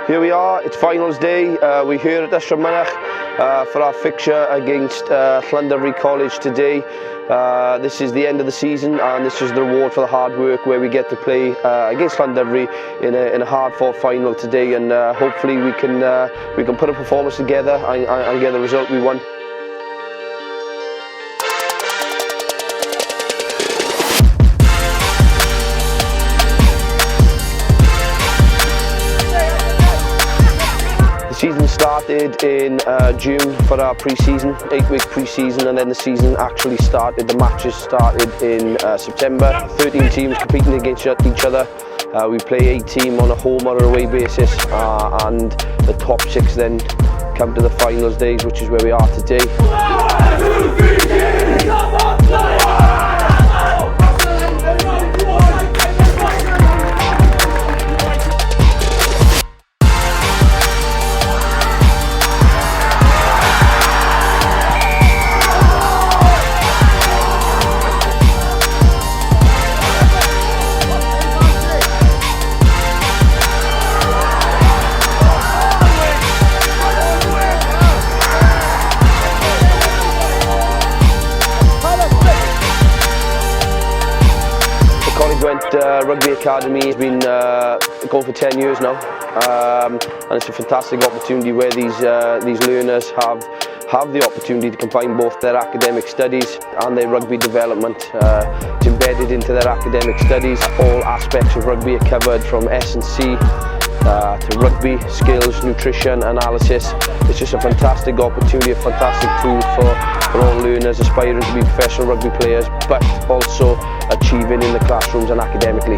Here we are, it's finals day. We're here at Ysbrydoli for our fixture against Llanymddyfri College today. This is the end of the season and this is the reward for the hard work where we get to play against Llanymddyfri in a hard-fought final today, and hopefully we can put a performance together and get the result we want. The season started in June for our pre-season, 8-week pre-season, and then the season actually started, the matches started in September. 13 teams competing against each other. We play 8 teams on a home or away basis, and the top 6 then come to the finals days, which is where we are today. Coleg Gwent Rugby Academy has been going for 10 years now, and it's a fantastic opportunity where these learners have the opportunity to combine both their academic studies and their rugby development. It's embedded into their academic studies. All aspects of rugby are covered, from S&C to rugby, skills, nutrition, analysis. It's just a fantastic opportunity, a fantastic tool for all learners aspiring to be professional rugby players, but also achieving in the classrooms and academically.